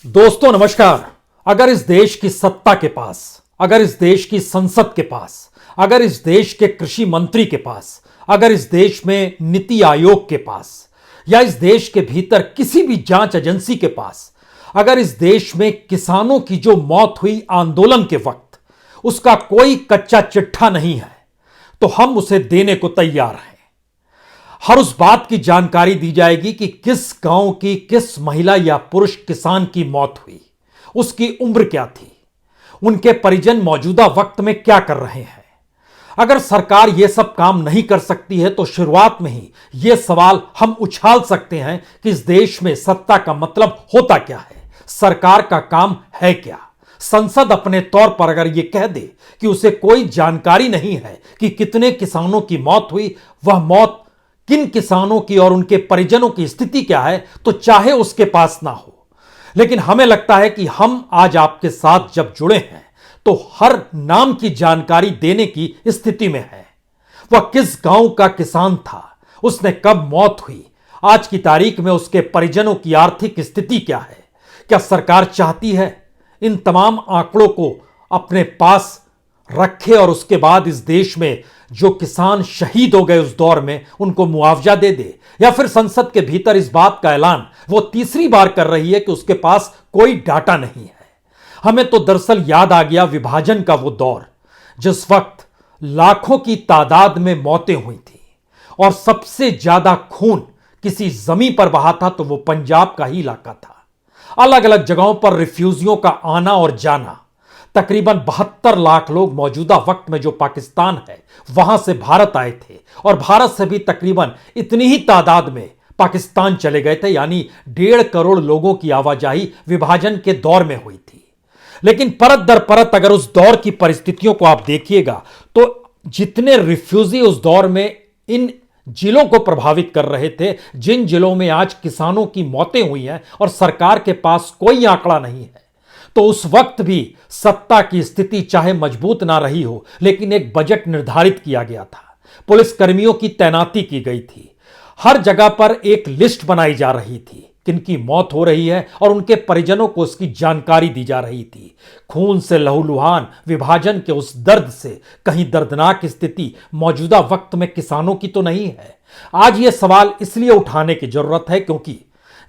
दोस्तों नमस्कार। अगर इस देश की सत्ता के पास, अगर इस देश की संसद के पास, अगर इस देश के कृषि मंत्री के पास, अगर इस देश में नीति आयोग के पास या इस देश के भीतर किसी भी जांच एजेंसी के पास, अगर इस देश में किसानों की जो मौत हुई आंदोलन के वक्त उसका कोई कच्चा चिट्ठा नहीं है तो हम उसे देने को तैयार हैं। हर उस बात की जानकारी दी जाएगी कि किस गांव की किस महिला या पुरुष किसान की मौत हुई, उसकी उम्र क्या थी, उनके परिजन मौजूदा वक्त में क्या कर रहे हैं। अगर सरकार यह सब काम नहीं कर सकती है तो शुरुआत में ही यह सवाल हम उछाल सकते हैं कि इस देश में सत्ता का मतलब होता क्या है, सरकार का काम है क्या। संसद अपने तौर पर अगर यह कह दे कि उसे कोई जानकारी नहीं है कि कितने किसानों की मौत हुई, वह मौत किन किसानों की और उनके परिजनों की स्थिति क्या है, तो चाहे उसके पास ना हो, लेकिन हमें लगता है कि हम आज आपके साथ जब जुड़े हैं तो हर नाम की जानकारी देने की स्थिति में है। वह किस गांव का किसान था, उसने कब मौत हुई, आज की तारीख में उसके परिजनों की आर्थिक स्थिति क्या है। क्या सरकार चाहती है इन तमाम आंकड़ों को अपने पास रखे और उसके बाद इस देश में जो किसान शहीद हो गए उस दौर में उनको मुआवजा दे दे, या फिर संसद के भीतर इस बात का ऐलान वो तीसरी बार कर रही है कि उसके पास कोई डाटा नहीं है। हमें तो दरअसल याद आ गया विभाजन का वो दौर जिस वक्त लाखों की तादाद में मौतें हुई थी और सबसे ज्यादा खून किसी जमीन पर बहा था तो वो पंजाब का ही इलाका था। अलग अलग जगहों पर रिफ्यूजियों का आना और जाना, तकरीबन 72 लाख लोग मौजूदा वक्त में जो पाकिस्तान है वहां से भारत आए थे और भारत से भी तकरीबन इतनी ही तादाद में पाकिस्तान चले गए थे, यानी 1.5 करोड़ लोगों की आवाजाही विभाजन के दौर में हुई थी। लेकिन परत दर परत अगर उस दौर की परिस्थितियों को आप देखिएगा तो जितने रिफ्यूजी उस दौर में इन जिलों को प्रभावित कर रहे थे, जिन जिलों में आज किसानों की मौतें हुई हैं और सरकार के पास कोई आंकड़ा नहीं है, तो उस वक्त भी सत्ता की स्थिति चाहे मजबूत ना रही हो, लेकिन एक बजट निर्धारित किया गया था, पुलिस कर्मियों की तैनाती की गई थी, हर जगह पर एक लिस्ट बनाई जा रही थी किनकी मौत हो रही है और उनके परिजनों को उसकी जानकारी दी जा रही थी। खून से लहूलुहान विभाजन के उस दर्द से कहीं दर्दनाक स्थिति मौजूदा वक्त में किसानों की तो नहीं है। आज यह सवाल इसलिए उठाने की जरूरत है क्योंकि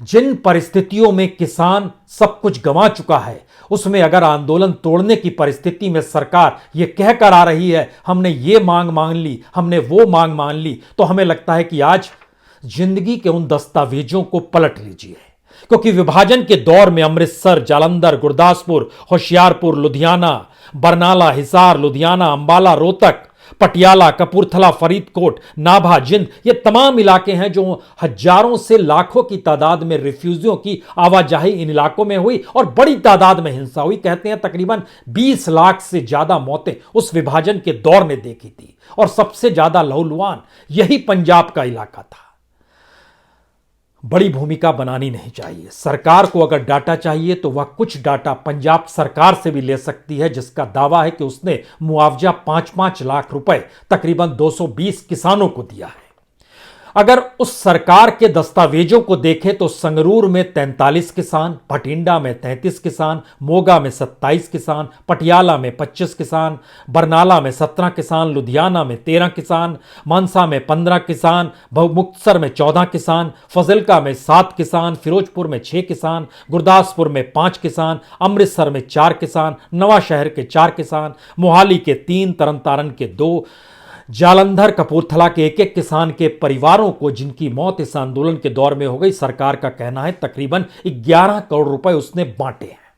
जिन परिस्थितियों में किसान सब कुछ गंवा चुका है उसमें अगर आंदोलन तोड़ने की परिस्थिति में सरकार यह कहकर आ रही है हमने ये मांग मान ली, हमने वो मांग मान ली, तो हमें लगता है कि आज जिंदगी के उन दस्तावेजों को पलट लीजिए। क्योंकि विभाजन के दौर में अमृतसर, जालंधर, गुरदासपुर, होशियारपुर, लुधियाना, बरनाला, हिसार, लुधियाना, अंबाला, रोहतक, पटियाला, कपूरथला, फरीदकोट, नाभा, जिंद, ये तमाम इलाके हैं जो हजारों से लाखों की तादाद में रिफ्यूजियों की आवाजाही इन इलाकों में हुई और बड़ी तादाद में हिंसा हुई। कहते हैं तकरीबन 20 लाख से ज्यादा मौतें उस विभाजन के दौर ने देखी थी और सबसे ज्यादा लहूलुहान यही पंजाब का इलाका था। बड़ी भूमिका बनानी नहीं चाहिए। सरकार को अगर डाटा चाहिए तो वह कुछ डाटा पंजाब सरकार से भी ले सकती है, जिसका दावा है कि उसने मुआवजा 5-5 लाख रुपए तकरीबन 220 किसानों को दिया है। अगर उस सरकार के दस्तावेजों को देखें तो संगरूर में 43 किसान, भटिंडा में 33 किसान, मोगा में 27 किसान, पटियाला में 25 किसान, बरनाला में 17 किसान, लुधियाना में 13 किसान, मानसा में 15 किसान, मुक्तसर में 14 किसान, फजिल्का में 7 किसान, फिरोजपुर में 6 किसान, गुरदासपुर में 5 किसान, अमृतसर में 4 किसान, नवाशहर के 4 किसान, मोहाली के 3, तरनतारन के 2, जालंधर, कपूरथला के एक किसान के परिवारों को जिनकी मौत इस आंदोलन के दौर में हो गई, सरकार का कहना है तकरीबन 11 करोड़ रुपए उसने बांटे हैं।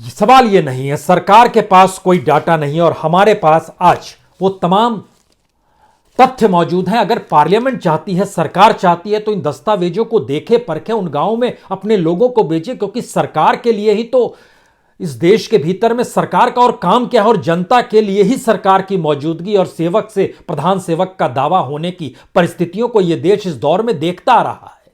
सवाल यह नहीं है सरकार के पास कोई डाटा नहीं है और हमारे पास आज वो तमाम तथ्य मौजूद हैं। अगर पार्लियामेंट चाहती है, सरकार चाहती है, तो इन दस्तावेजों को देखे परखे उन गांवों में अपने लोगों को भेजे, क्योंकि सरकार के लिए ही तो इस देश के भीतर में सरकार का और काम क्या है और जनता के लिए ही सरकार की मौजूदगी और सेवक से प्रधान सेवक का दावा होने की परिस्थितियों को यह देश इस दौर में देखता आ रहा है।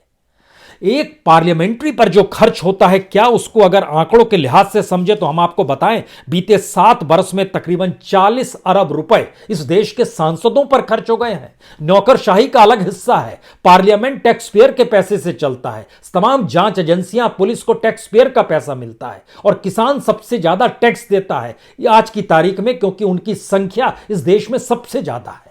एक पार्लियामेंट्री पर जो खर्च होता है, क्या उसको अगर आंकड़ों के लिहाज से समझे तो हम आपको बताएं, बीते 7 वर्ष में तकरीबन 40 अरब रुपए इस देश के सांसदों पर खर्च हो गए हैं। नौकरशाही का अलग हिस्सा है, पार्लियामेंट टैक्स पेयर के पैसे से चलता है, तमाम जांच एजेंसियां, पुलिस को टैक्स पेयर का पैसा मिलता है और किसान सबसे ज्यादा टैक्स देता है आज की तारीख में, क्योंकि उनकी संख्या इस देश में सबसे ज्यादा है।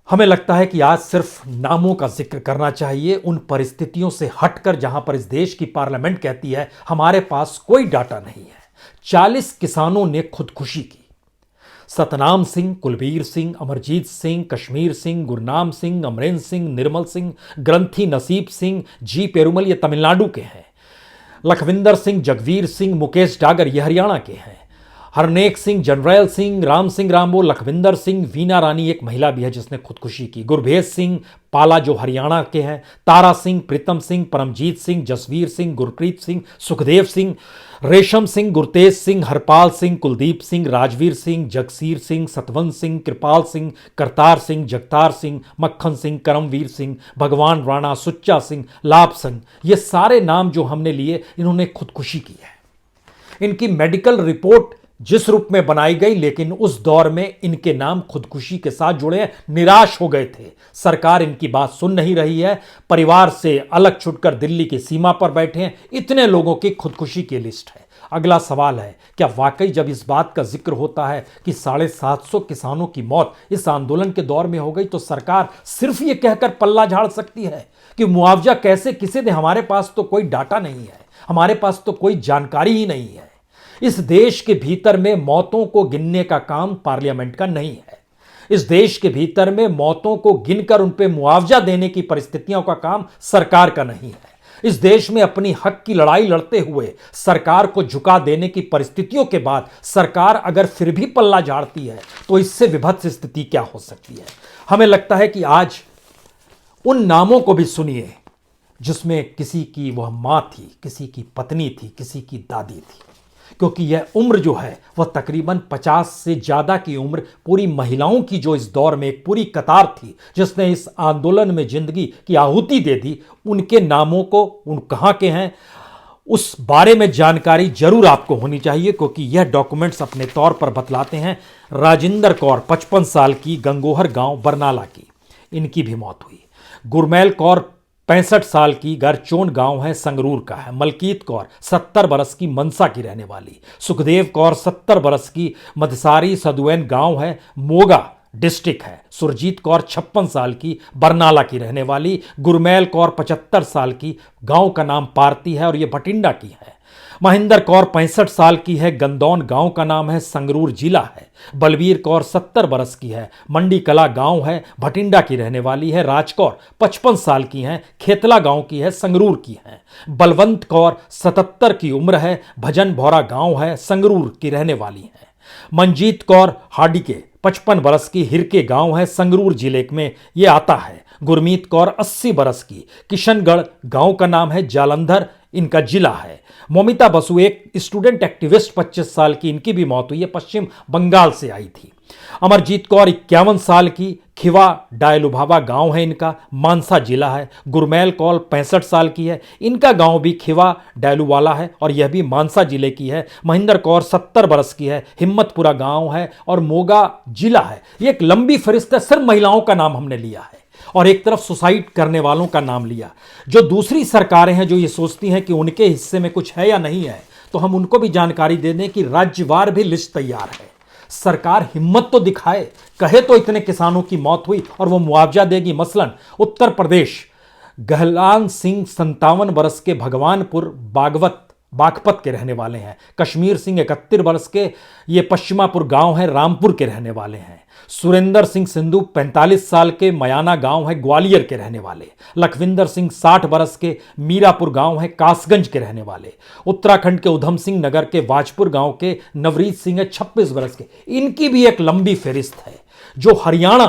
हमें लगता है कि आज सिर्फ नामों का जिक्र करना चाहिए, उन परिस्थितियों से हटकर जहां पर इस देश की पार्लियामेंट कहती है हमारे पास कोई डाटा नहीं है। 40 किसानों ने खुदकुशी की। सतनाम सिंह, कुलबीर सिंह, अमरजीत सिंह, कश्मीर सिंह, गुरनाम सिंह, अमरेंद्र सिंह, निर्मल सिंह, ग्रंथी नसीब सिंह, जी पेरुमल ये तमिलनाडु के हैं, लखविंदर सिंह, जगवीर सिंह, मुकेश डागर ये हरियाणा के हैं, हरनेक सिंह, जनरैल सिंह, राम सिंह रामबो, लखविंदर सिंह, वीना रानी एक महिला भी है जिसने खुदकुशी की, गुरभेज सिंह पाला जो हरियाणा के हैं, तारा सिंह, प्रीतम सिंह, परमजीत सिंह, जसवीर सिंह, गुरप्रीत सिंह, सुखदेव सिंह, रेशम सिंह, गुरतेज सिंह, हरपाल सिंह, कुलदीप सिंह, राजवीर सिंह, जगसीर सिंह, सतवंत सिंह, कृपाल सिंह, करतार सिंह, जगतार सिंह, मक्खन सिंह, करमवीर सिंह, भगवान राणा, सुच्चा सिंह, लाभ सिंह, ये सारे नाम जो हमने लिए, इन्होंने खुदकुशी की है। इनकी मेडिकल रिपोर्ट जिस रूप में बनाई गई, लेकिन उस दौर में इनके नाम खुदकुशी के साथ जुड़े हैं, निराश हो गए थे। सरकार इनकी बात सुन नहीं रही है, परिवार से अलग छुटकर दिल्ली की सीमा पर बैठे हैं। इतने लोगों की खुदकुशी की लिस्ट है। अगला सवाल है, क्या वाकई जब इस बात का जिक्र होता है कि 750 किसानों की मौत इस आंदोलन के दौर में हो गई, तो सरकार सिर्फ ये कहकर पल्ला झाड़ सकती है कि मुआवजा कैसे किसे दे? हमारे पास तो कोई डाटा नहीं है, हमारे पास तो कोई जानकारी ही नहीं है। इस देश के भीतर में मौतों को गिनने का काम पार्लियामेंट का नहीं है। इस देश के भीतर में मौतों को गिनकर उन पे मुआवजा देने की परिस्थितियों का काम सरकार का नहीं है। इस देश में अपनी हक की लड़ाई लड़ते हुए सरकार को झुका देने की परिस्थितियों के बाद सरकार अगर फिर भी पल्ला झाड़ती है तो इससे विभत्स स्थिति क्या हो सकती है। हमें लगता है कि आज उन नामों को भी सुनिए जिसमें किसी की वह मां थी, किसी की पत्नी थी, किसी की दादी थी, क्योंकि यह उम्र जो है वह तकरीबन 50 से ज़्यादा की उम्र पूरी महिलाओं की जो इस दौर में एक पूरी कतार थी जिसने इस आंदोलन में जिंदगी की आहुति दे दी, उनके नामों को, उन कहाँ के हैं, उस बारे में जानकारी जरूर आपको होनी चाहिए, क्योंकि यह डॉक्यूमेंट्स अपने तौर पर बतलाते हैं। राजिंदर कौर 55 साल की, गंगोहर गांव बरनाला की, इनकी भी मौत हुई। गुरमैल कौर 65 साल की, गरचोन गांव है, संगरूर का है। मलकीत कौर 70 बरस की, मनसा की रहने वाली। सुखदेव कौर 70 बरस की, मदसारी सदुएन गांव है, मोगा डिस्ट्रिक्ट है। सुरजीत कौर 56 साल की, बरनाला की रहने वाली। गुरमैल कौर 75 साल की, गांव का नाम पारती है और ये भटिंडा की है। महेंद्र कौर 65 साल की है, गंदौन गांव का नाम है, संगरूर जिला है। बलवीर कौर 70 बरस की है, मंडी कला गांव है, भटिंडा की रहने वाली है। राजकौर 55 साल की हैं, खेतला गांव की है, संगरूर की हैं। बलवंत कौर 77 की उम्र है, भजन भौरा गांव है, संगरूर की रहने वाली हैं। मंजीत कौर हाडिके 55 बरस की, हिरके गांव है, संगरूर जिले में ये आता है। गुरमीत कौर 80 बरस की, किशनगढ़ गांव का नाम है, जालंधर इनका जिला है। मोमिता बसु एक स्टूडेंट एक्टिविस्ट 25 साल की, इनकी भी मौत हुई है, पश्चिम बंगाल से आई थी। अमरजीत कौर 51 साल की, खिवा डायलुभावा गांव है इनका, मानसा जिला है। गुरमैल कौर 65 साल की है, इनका गांव भी खिवा डायलुवाला है और यह भी मानसा जिले की है। महेंद्र कौर 70 बरस की है, हिम्मतपुरा गांव है और मोगा जिला है। ये एक लंबी फहरिस्त है, सिर्फ महिलाओं का नाम हमने लिया है और एक तरफ सुसाइड करने वालों का नाम लिया। जो दूसरी सरकारें हैं जो ये सोचती हैं कि उनके हिस्से में कुछ है या नहीं है, तो हम उनको भी जानकारी दे दें कि राज्यवार भी लिस्ट तैयार है। सरकार हिम्मत तो दिखाए, कहे तो इतने किसानों की मौत हुई और वो मुआवजा देगी। मसलन उत्तर प्रदेश, गहलान सिंह 57 बरस के, भगवानपुर बागपत के रहने वाले हैं। कश्मीर सिंह 31 बरस के, ये पश्चिमापुर गांव है, रामपुर के रहने वाले हैं। सुरेंद्र सिंह सिंधु 45 साल के, मयाना गांव है, ग्वालियर के रहने वाले। लखविंदर सिंह 60 बरस के, मीरापुर गांव है, कासगंज के रहने वाले। उत्तराखंड के उधम सिंह नगर के वाजपुर गांव के नवरीत सिंह है 26 बरस के। इनकी भी एक लंबी फहरिस्त है। जो हरियाणा,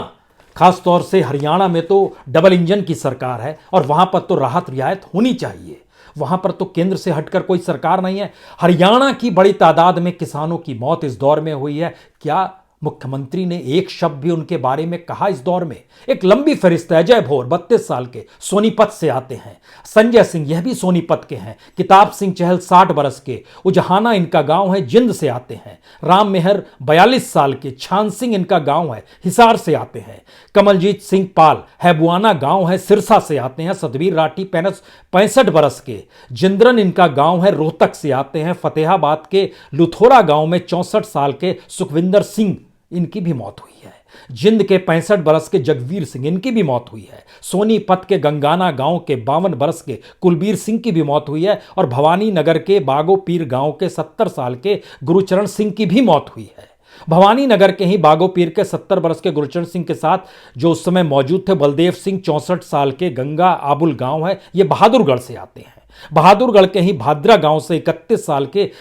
खासतौर से हरियाणा में तो डबल इंजन की सरकार है और वहां पर तो राहत रियायत होनी चाहिए, वहां पर तो केंद्र से हटकर कोई सरकार नहीं है। हरियाणा की बड़ी तादाद में किसानों की मौत इस दौर में हुई है। क्या मुख्यमंत्री ने एक शब्द भी उनके बारे में कहा इस दौर में? एक लंबी फहरिस्त है। अजय भोर 32 साल के, सोनीपत से आते हैं। संजय सिंह, यह भी सोनीपत के हैं। किताब सिंह चहल 60 बरस के, उजहाना इनका गांव है, जिंद से आते हैं। राम मेहर 42 साल के, छान सिंह इनका गांव है, हिसार से आते हैं। कमलजीत सिंह पाल हैबुआना गांव है, सिरसा से आते हैं। सतबीर राठी 65 बरस के, जिंद्रन इनका गांव है, रोहतक से आते हैं। फतेहाबाद के लुथोरा गांव में 64 साल के सुखविंदर सिंह, इनकी भी मौत हुई है। जिंद के 65 बरस के जगवीर सिंह, इनकी भी मौत हुई है। सोनीपत के गंगाना गांव के 52 बरस के कुलबीर सिंह की भी मौत हुई है। और भवानी नगर के बागोपीर गांव के 70 साल के गुरुचरण सिंह की भी मौत हुई है। भवानी नगर के ही बागोपीर के 70 बरस के गुरुचरण सिंह के साथ जो उस समय मौजूद थे बलदेव सिंह 64 साल के, गंगा आबुल गांव है, ये बहादुरगढ़ से आते हैं। बहादुरगढ़ के ही भाद्रा गांव से 31 साल के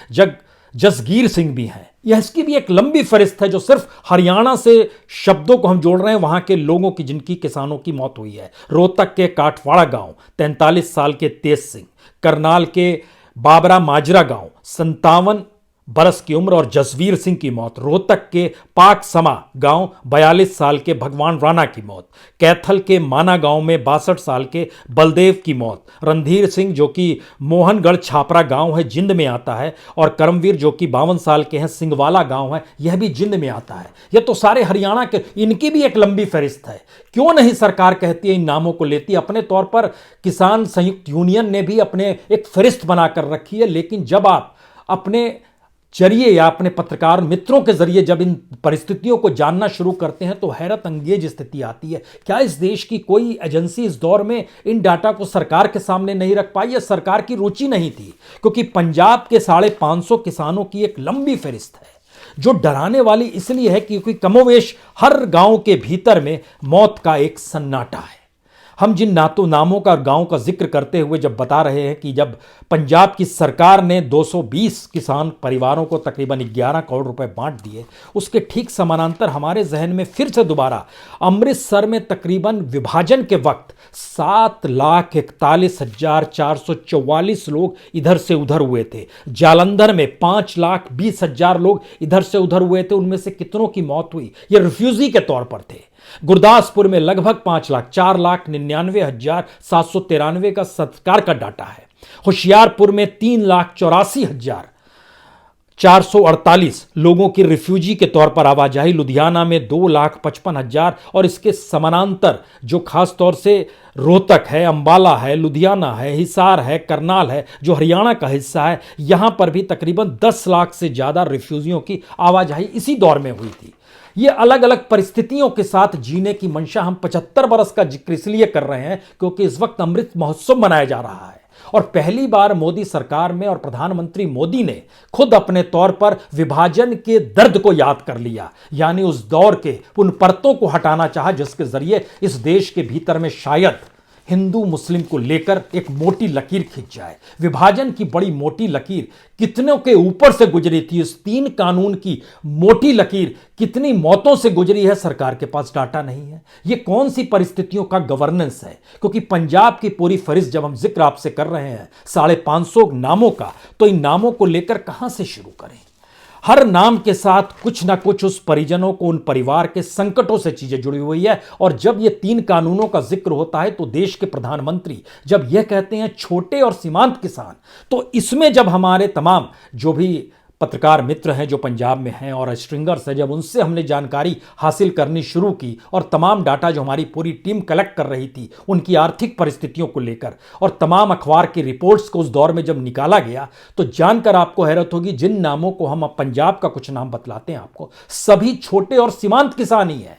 जसगीर सिंह भी हैं। यह इसकी भी एक लंबी फहरिस्त है जो सिर्फ हरियाणा से शब्दों को हम जोड़ रहे हैं, वहां के लोगों की, जिनकी किसानों की मौत हुई है। रोहतक के काठवाड़ा गांव 43 साल के तेज सिंह, करनाल के बाबरा माजरा गांव 57 बरस की उम्र और जसवीर सिंह की मौत। रोहतक के पाकसमा गांव 42 साल के भगवान राणा की मौत। कैथल के माना गांव में 62 साल के बलदेव की मौत। रणधीर सिंह जो कि मोहनगढ़ छापरा गांव है, जिंद में आता है। और करमवीर जो कि 52 साल के हैं, सिंगवाला गांव है, यह भी जिंद में आता है। यह तो सारे हरियाणा के, इनकी भी एक लंबी फहरिस्त है। क्यों नहीं सरकार कहती है इन नामों को लेती? अपने तौर पर किसान संयुक्त यूनियन ने भी अपने एक फहरिस्त बनाकर रखी है, लेकिन जब आप अपने जरिए या अपने पत्रकार मित्रों के जरिए जब इन परिस्थितियों को जानना शुरू करते हैं तो हैरत अंगेज स्थिति आती है। क्या इस देश की कोई एजेंसी इस दौर में इन डाटा को सरकार के सामने नहीं रख पाई? या सरकार की रुचि नहीं थी? क्योंकि पंजाब के 550 किसानों की एक लंबी फहरिस्त है जो डराने वाली इसलिए है क्योंकि कमोवेश हर गांव के भीतर में मौत का एक सन्नाटा है। हम जिन नामों का गांव का जिक्र करते हुए जब बता रहे हैं कि जब पंजाब की सरकार ने 220 किसान परिवारों को तकरीबन 11 करोड़ रुपए बांट दिए, उसके ठीक समानांतर हमारे जहन में फिर से दोबारा अमृतसर में तकरीबन विभाजन के वक्त 7,41,444 लोग इधर से उधर हुए थे। जालंधर में 5,20,000 लोग इधर से उधर हुए थे। उनमें से कितनों की मौत हुई? ये रिफ्यूजी के तौर पर थे। गुरदासपुर में लगभग 5 लाख, 4,99,793 का सरकार का डाटा है। होशियारपुर में 3,84,448 लोगों की रिफ्यूजी के तौर पर आवाजाही। लुधियाना में 2,55,000 और इसके समानांतर जो खास तौर से रोहतक है, अंबाला है, लुधियाना है, हिसार है, करनाल है, जो हरियाणा का हिस्सा है, यहां पर भी तकरीबन 10 लाख से ज्यादा रिफ्यूजियों की आवाजाही इसी दौर में हुई थी। ये अलग अलग परिस्थितियों के साथ जीने की मंशा। हम 75 बरस का जिक्र इसलिए कर रहे हैं क्योंकि इस वक्त अमृत महोत्सव मनाया जा रहा है और पहली बार मोदी सरकार में और प्रधानमंत्री मोदी ने खुद अपने तौर पर विभाजन के दर्द को याद कर लिया, यानी उस दौर के उन परतों को हटाना चाहा जिसके जरिए इस देश के भीतर में शायद हिंदू मुस्लिम को लेकर एक मोटी लकीर खींच जाए। विभाजन की बड़ी मोटी लकीर कितनों के ऊपर से गुजरी थी? इस 3 कानून की मोटी लकीर कितनी मौतों से गुजरी है? सरकार के पास डाटा नहीं है। ये कौन सी परिस्थितियों का गवर्नेंस है? क्योंकि पंजाब की पूरी फहरिस्त जब हम जिक्र आपसे कर रहे हैं 550 नामों का, तो इन नामों को लेकर कहां से शुरू करें? हर नाम के साथ कुछ ना कुछ उस परिजनों को, उन परिवार के संकटों से चीजें जुड़ी हुई है। और जब ये 3 कानूनों का जिक्र होता है तो देश के प्रधानमंत्री जब यह कहते हैं छोटे और सीमांत किसान, तो इसमें जब हमारे तमाम जो भी पत्रकार मित्र हैं जो पंजाब में हैं और स्ट्रिंगर्स हैं, जब उनसे हमने जानकारी हासिल करनी शुरू की और तमाम डाटा जो हमारी पूरी टीम कलेक्ट कर रही थी उनकी आर्थिक परिस्थितियों को लेकर और तमाम अखबार की रिपोर्ट्स को उस दौर में जब निकाला गया, तो जानकर आपको हैरत होगी जिन नामों को हम अब पंजाब का कुछ नाम बतलाते हैं आपको, सभी छोटे और सीमांत किसान ही हैं।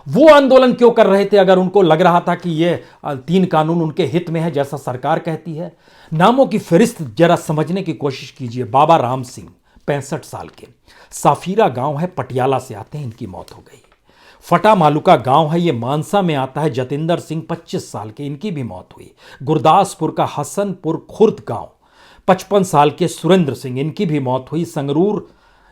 वो आंदोलन क्यों कर रहे थे अगर उनको लग रहा था कि ये 3 कानून उनके हित में है जैसा सरकार कहती है? नामों की फहरिस्त जरा समझने की कोशिश कीजिए। बाबा राम सिंह 65 साल के, साफीरा गांव है, पटियाला से आते हैं, इनकी मौत हो गई। फटा मालुका गांव है, ये मानसा में आता है, जतिंदर सिंह 25 साल के, इनकी भी मौत हुई। गुरदासपुर का हसनपुर खुर्द गांव 55 साल के सुरेंद्र सिंह, इनकी भी मौत हुई। संगरूर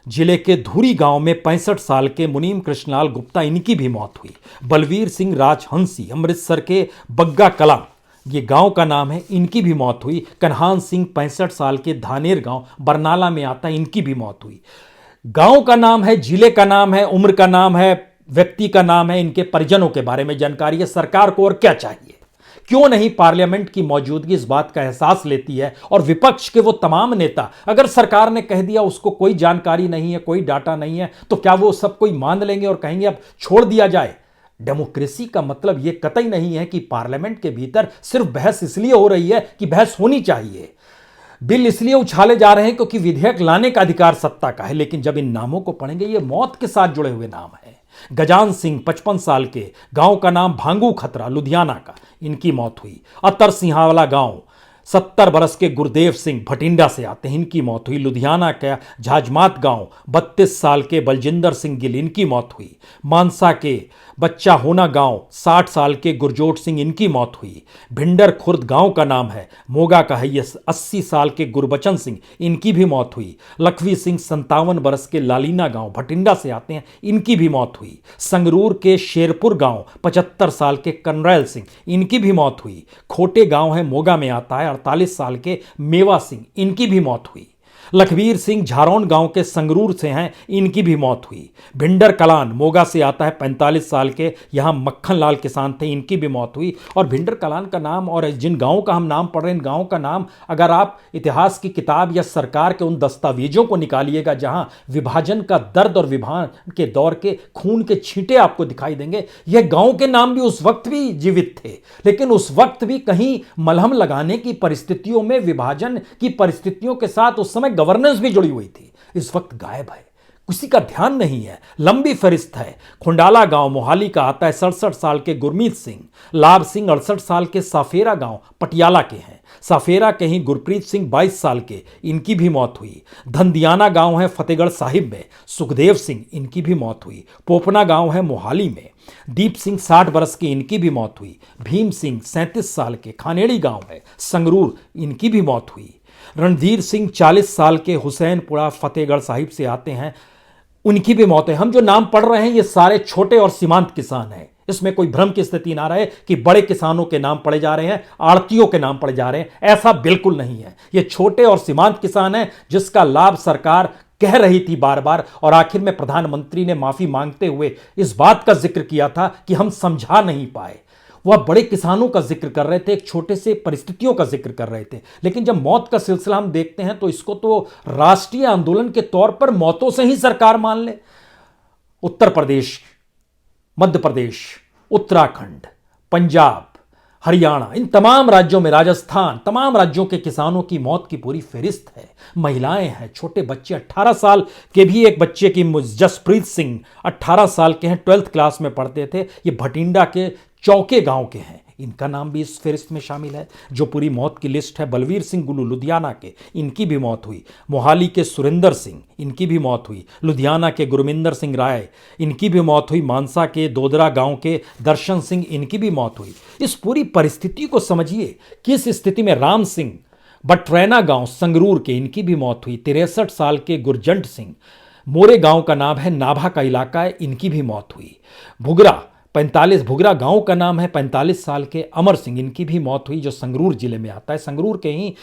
जिले के धुरी गांव में 65 साल के मुनीम कृष्णलाल गुप्ता, इनकी भी मौत हुई। बलवीर सिंह राजहंसी अमृतसर के बग्गा कलां, ये गांव का नाम है, इनकी भी मौत हुई। कन्हान सिंह 65 साल के, धानेर गांव बरनाला में आता है, इनकी भी मौत हुई। गांव का नाम है, जिले का नाम है, उम्र का नाम है, व्यक्ति का नाम है, इनके परिजनों के बारे में जानकारी है। सरकार को और क्या चाहिए? क्यों नहीं पार्लियामेंट की मौजूदगी इस बात का एहसास लेती है और विपक्ष के वो तमाम नेता, अगर सरकार ने कह दिया उसको कोई जानकारी नहीं है, कोई डाटा नहीं है, तो क्या वो सब कोई मान लेंगे और कहेंगे अब छोड़ दिया जाए? डेमोक्रेसी का मतलब यह कतई नहीं है कि पार्लियामेंट के भीतर सिर्फ बहस इसलिए हो रही है कि बहस होनी चाहिए। बिल इसलिए उछाले जा रहे हैं क्योंकि विधेयक लाने का अधिकार सत्ता का है, लेकिन जब इन नामों को पढ़ेंगे ये मौत के साथ जुड़े हुए नाम हैं। गजान सिंह 55 साल के, गांव का नाम भांगू खतरा, लुधियाना का, इनकी मौत हुई। अतर सिंहावला गांव, 70 बरस के गुरदेव सिंह भटिंडा से आते हैं, इनकी मौत हुई। लुधियाना का झाजमात गांव, 32 साल के बलजिंदर सिंह गिल, इनकी मौत हुई। मानसा के बच्चा होना गांव, 60 साल के गुरजोट सिंह, इनकी मौत हुई। भिंडर खुर्द गांव का नाम है, मोगा का है ये, 80 साल के गुरबचन सिंह, इनकी भी मौत हुई। लखवी सिंह 57 बरस के लालीना गांव, भटिंडा से आते हैं, इनकी भी मौत हुई। संगरूर के शेरपुर गांव, 75 साल के कनरैल सिंह, इनकी भी मौत हुई। खोटे गांव है, मोगा में आता है, 48 साल के मेवा सिंह, इनकी भी मौत हुई। लखबीर सिंह झारौन गांव के संगरूर से हैं, इनकी भी मौत हुई। भिंडर कलान मोगा से आता है, 45 साल के, यहां मक्खन लाल किसान थे, इनकी भी मौत हुई। और भिंडर कलान का नाम और जिन गांवों का हम नाम पढ़ रहे हैं, इन गांवों का नाम अगर आप इतिहास की किताब या सरकार के उन दस्तावेजों को निकालिएगा जहां विभाजन का दर्द और विभाजन के दौर के खून के छींटे आपको दिखाई देंगे, यह गांव के नाम भी उस वक्त भी जीवित थे, लेकिन उस वक्त भी कहीं मलहम लगाने की परिस्थितियों में, विभाजन की परिस्थितियों के साथ उस समय गवर्नेंस भी जुड़ी हुई थी। इस वक्त गायब है, किसी का ध्यान नहीं है। लंबी फहरिस्त है। खुंडाला गांव मोहाली का आता है, 67 साल के गुरमीत सिंह। लाभ सिंह 68 साल के साफेरा गांव पटियाला के हैं। साफेरा के ही गुरप्रीत सिंह 22 साल के, इनकी भी मौत हुई। धंदियाना गांव है फतेहगढ़ साहिब में, सुखदेव सिंह, इनकी भी मौत हुई। पोपना गांव है मोहाली में, दीप सिंह 60 बरस के, इनकी भी मौत हुई। भीम सिंह 37 साल के, खानेड़ी गांव है संगरूर, इनकी भी मौत हुई। रणधीर सिंह 40 साल के, हुसैनपुरा फतेहगढ़ साहिब से आते हैं, उनकी भी मौत है। हम जो नाम पढ़ रहे हैं ये सारे छोटे और सीमांत किसान हैं। इसमें कोई भ्रम की स्थिति ना रहे कि बड़े किसानों के नाम पढ़े जा रहे हैं, आड़तियों के नाम पढ़े जा रहे हैं, ऐसा बिल्कुल नहीं है। ये छोटे और सीमांत किसान हैं जिसका लाभ सरकार कह रही थी बार बार, और आखिर में प्रधानमंत्री ने माफी मांगते हुए इस बात का जिक्र किया था कि हम समझा नहीं पाए। वह बड़े किसानों का जिक्र कर रहे थे, एक छोटे से परिस्थितियों का जिक्र कर रहे थे। लेकिन जब मौत का सिलसिला हम देखते हैं तो इसको तो राष्ट्रीय आंदोलन के तौर पर मौतों से ही सरकार मान ले। उत्तर प्रदेश, मध्य प्रदेश, उत्तराखंड, पंजाब, हरियाणा, इन तमाम राज्यों में, राजस्थान, तमाम राज्यों के किसानों की मौत की पूरी फहरिस्त है। महिलाएं हैं, छोटे बच्चे, 18 साल के भी एक बच्चे की, जसप्रीत सिंह 18 साल के हैं, 12th क्लास में पढ़ते थे। ये भटिंडा के चौके गांव के हैं, इनका नाम भी इस फहरिस्त में शामिल है। जो पूरी मौत की लिस्ट है, बलवीर सिंह गुलू लुधियाना के, इनकी भी मौत हुई। मोहाली के सुरेंद्र सिंह, इनकी भी मौत हुई। लुधियाना के गुरमिंदर सिंह राय, इनकी भी मौत हुई। मानसा के दोदरा गांव के दर्शन सिंह, इनकी भी मौत हुई। इस पूरी परिस्थिति को समझिए, किस स्थिति में। राम सिंह बटरैना गांव संगरूर के, इनकी भी मौत हुई। 63 साल के गुरजंट सिंह, मोरे गांव का नाम है, नाभा का इलाका है, इनकी भी मौत हुई। भुगरा 45, भुगरा गांव का नाम है, 45 साल के अमर सिंह, इनकी भी मौत हुई, जो संगरूर जिले में आता है। संगरूर के ही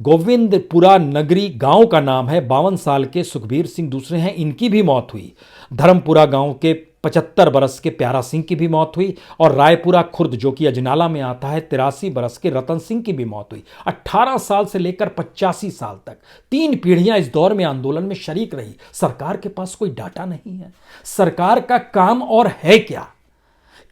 गोविंदपुरा नगरी गांव का नाम है, 52 साल के सुखबीर सिंह दूसरे हैं, इनकी भी मौत हुई। धर्मपुरा गांव के 75 बरस के प्यारा सिंह की भी मौत हुई। और रायपुरा खुर्द जो कि अजनाला में आता है, 83 बरस के रतन सिंह की भी मौत हुई। 18 साल से लेकर 85 साल तक 3 पीढ़ियां इस दौर में आंदोलन में शरीक रही। सरकार के पास कोई डाटा नहीं है। सरकार का काम और है क्या?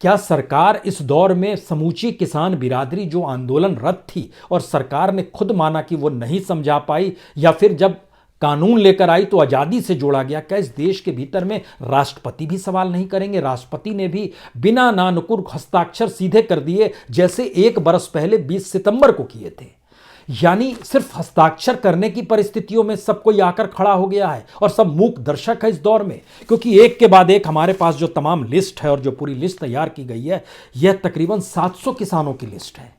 क्या सरकार इस दौर में समूची किसान बिरादरी जो आंदोलनरत थी और सरकार ने खुद माना कि वो नहीं समझा पाई, या फिर जब कानून लेकर आई तो आजादी से जोड़ा गया, क्या इस देश के भीतर में राष्ट्रपति भी सवाल नहीं करेंगे? राष्ट्रपति ने भी बिना नानुकुर हस्ताक्षर सीधे कर दिए, जैसे 1 बरस पहले 20 सितंबर को किए थे। यानी सिर्फ हस्ताक्षर करने की परिस्थितियों में सब कोई आकर खड़ा हो गया है और सब मूक दर्शक है इस दौर में। क्योंकि एक के बाद एक हमारे पास जो तमाम लिस्ट है और जो पूरी लिस्ट तैयार की गई है, यह तकरीबन 700 किसानों की लिस्ट है,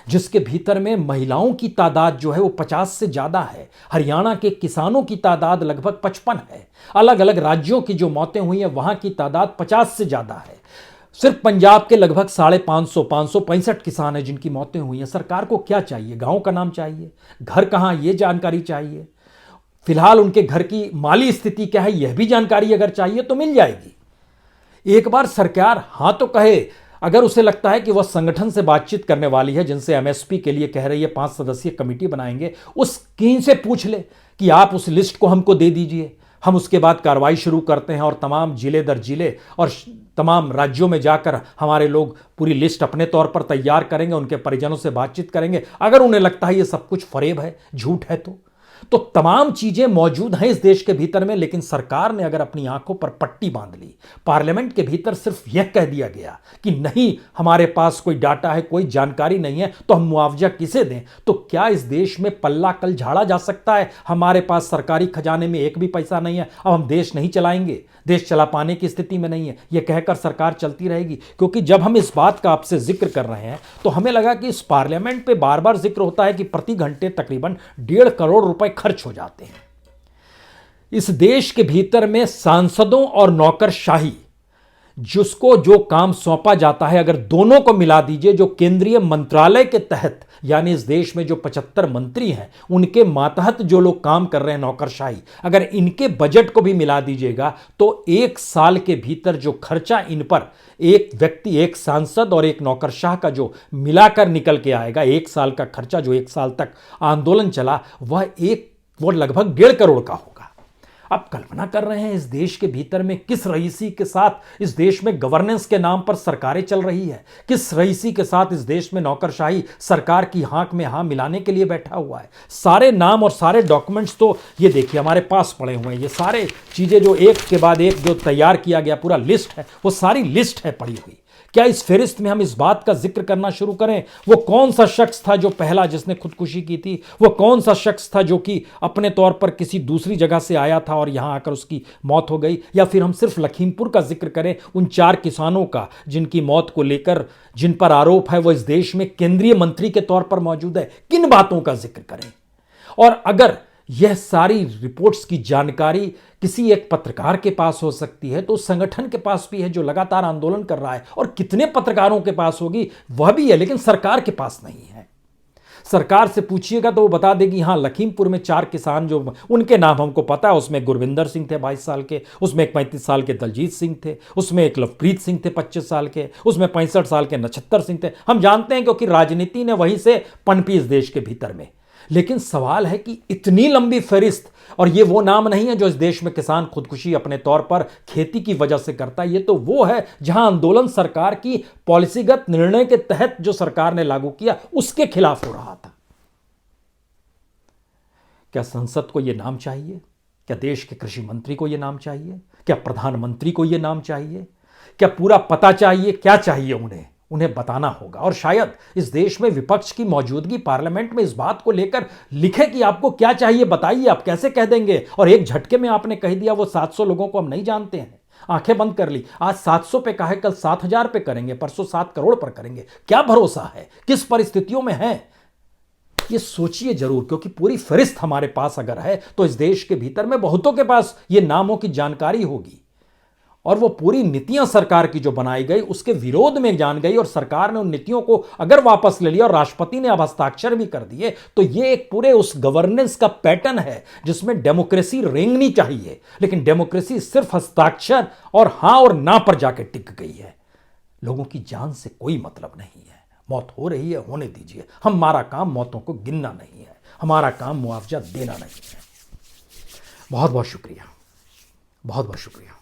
जिसके भीतर में महिलाओं की तादाद जो है वो 50 से ज़्यादा है। हरियाणा के किसानों की तादाद लगभग 55 है। अलग अलग राज्यों की जो मौतें हुई हैं वहाँ की तादाद 50 से ज़्यादा है। सिर्फ पंजाब के लगभग 550 565 किसान हैं जिनकी मौतें हुई हैं। सरकार को क्या चाहिए? गांव का नाम चाहिए, घर कहाँ, ये जानकारी चाहिए। फिलहाल उनके घर की माली स्थिति क्या है यह भी जानकारी अगर चाहिए तो मिल जाएगी। एक बार सरकार हां तो कहे, अगर उसे लगता है कि वह संगठन से बातचीत करने वाली है जिनसे एमएसपी के लिए कह रही है 5 सदस्यीय कमेटी बनाएंगे, उस किन से पूछ ले कि आप उस लिस्ट को हमको दे दीजिए, हम उसके बाद कार्रवाई शुरू करते हैं और तमाम जिले दर जिले और तमाम राज्यों में जाकर हमारे लोग पूरी लिस्ट अपने तौर पर तैयार करेंगे, उनके परिजनों से बातचीत करेंगे। अगर उन्हें लगता है ये सब कुछ फरेब है, झूठ है, तो तमाम चीजें मौजूद हैं इस देश के भीतर में। लेकिन सरकार ने अगर अपनी आंखों पर पट्टी बांध ली, पार्लियामेंट के भीतर सिर्फ यह कह दिया गया कि नहीं हमारे पास कोई डाटा है, कोई जानकारी नहीं है, तो हम मुआवजा किसे दें, तो क्या इस देश में पल्ला कल झाड़ा जा सकता है? हमारे पास सरकारी खजाने में एक भी पैसा नहीं है, अब हम देश नहीं चलाएंगे, देश चला पाने की स्थिति में नहीं है, यह कहकर सरकार चलती रहेगी। क्योंकि जब हम इस बात का आपसे जिक्र कर रहे हैं तो हमें लगा कि इस पार्लियामेंट पे बार बार जिक्र होता है कि प्रति घंटे तकरीबन 1.5 करोड़ रुपए खर्च हो जाते हैं। इस देश के भीतर में सांसदों और नौकरशाही, जिसको जो काम सौंपा जाता है, अगर दोनों को मिला दीजिए, जो केंद्रीय मंत्रालय के तहत यानी इस देश में जो 75 मंत्री हैं उनके मातहत जो लोग काम कर रहे हैं नौकरशाही, अगर इनके बजट को भी मिला दीजिएगा तो एक साल के भीतर जो खर्चा इन पर एक व्यक्ति, एक सांसद और एक नौकरशाह का जो मिलाकर निकल के आएगा, एक साल का खर्चा जो एक साल तक आंदोलन चला, वो लगभग 1.5 करोड़ का होगा। आप कल्पना कर रहे हैं इस देश के भीतर में किस रईसी के साथ इस देश में गवर्नेंस के नाम पर सरकारें चल रही है, किस रईसी के साथ इस देश में नौकरशाही सरकार की हांक में हां मिलाने के लिए बैठा हुआ है। सारे नाम और सारे डॉक्यूमेंट्स तो ये देखिए हमारे पास पड़े हुए हैं, ये सारे चीजें जो एक के बाद एक जो तैयार किया गया पूरा लिस्ट है, वो सारी लिस्ट है पड़ी हुई। क्या इस फेरिस्त में हम इस बात का जिक्र करना शुरू करें, वो कौन सा शख्स था जो पहला जिसने खुदकुशी की थी, वो कौन सा शख्स था जो कि अपने तौर पर किसी दूसरी जगह से आया था और यहां आकर उसकी मौत हो गई, या फिर हम सिर्फ लखीमपुर का जिक्र करें उन 4 किसानों का जिनकी मौत को लेकर जिन पर आरोप है वो इस देश में केंद्रीय मंत्री के तौर पर मौजूद है। किन बातों का जिक्र करें? और अगर यह सारी रिपोर्ट्स की जानकारी किसी एक पत्रकार के पास हो सकती है तो उस संगठन के पास भी है जो लगातार आंदोलन कर रहा है, और कितने पत्रकारों के पास होगी वह भी है, लेकिन सरकार के पास नहीं है। सरकार से पूछिएगा तो वो बता देगी हाँ लखीमपुर में 4 किसान जो उनके नाम हमको पता है, उसमें गुरविंदर सिंह थे 22 साल के, उसमें एक 35 साल के दलजीत सिंह थे, उसमें एक लवप्रीत सिंह थे 25 साल के, उसमें 65 साल के नक्षत्र सिंह थे। हम जानते हैं क्योंकि राजनीति ने वहीं से पनपी इस देश के भीतर में। लेकिन सवाल है कि इतनी लंबी फहरिस्त, और ये वो नाम नहीं है जो इस देश में किसान खुदकुशी अपने तौर पर खेती की वजह से करता है, ये तो वो है जहां आंदोलन सरकार की पॉलिसीगत निर्णय के तहत जो सरकार ने लागू किया उसके खिलाफ हो रहा था। क्या संसद को यह नाम चाहिए? क्या देश के कृषि मंत्री को यह नाम चाहिए? क्या प्रधानमंत्री को यह नाम चाहिए? क्या पूरा पता चाहिए? क्या चाहिए उन्हें बताना होगा। और शायद इस देश में विपक्ष की मौजूदगी पार्लियामेंट में इस बात को लेकर लिखे कि आपको क्या चाहिए बताइए, आप कैसे कह देंगे, और एक झटके में आपने कह दिया वो 700 लोगों को हम नहीं जानते हैं, आंखें बंद कर ली। आज 700 पे कहा है, कल 7000 पे करेंगे, परसों 7 करोड़ पर करेंगे। क्या भरोसा है, किस परिस्थितियों में है, ये सोचिए जरूर। क्योंकि पूरी फहरिस्त हमारे पास अगर है तो इस देश के भीतर में बहुतों के पास ये नामों की जानकारी होगी, और वो पूरी नीतियां सरकार की जो बनाई गई उसके विरोध में जान गई, और सरकार ने उन नीतियों को अगर वापस ले लिया और राष्ट्रपति ने अब हस्ताक्षर भी कर दिए, तो ये एक पूरे उस गवर्नेंस का पैटर्न है जिसमें डेमोक्रेसी रेंगनी चाहिए, लेकिन डेमोक्रेसी सिर्फ हस्ताक्षर और हां और ना पर जाके टिक गई है। लोगों की जान से कोई मतलब नहीं है। मौत हो रही है, होने दीजिए। हमारा काम मौतों को गिनना नहीं है, हमारा काम मुआवजा देना नहीं है। बहुत बहुत शुक्रिया, बहुत बहुत शुक्रिया।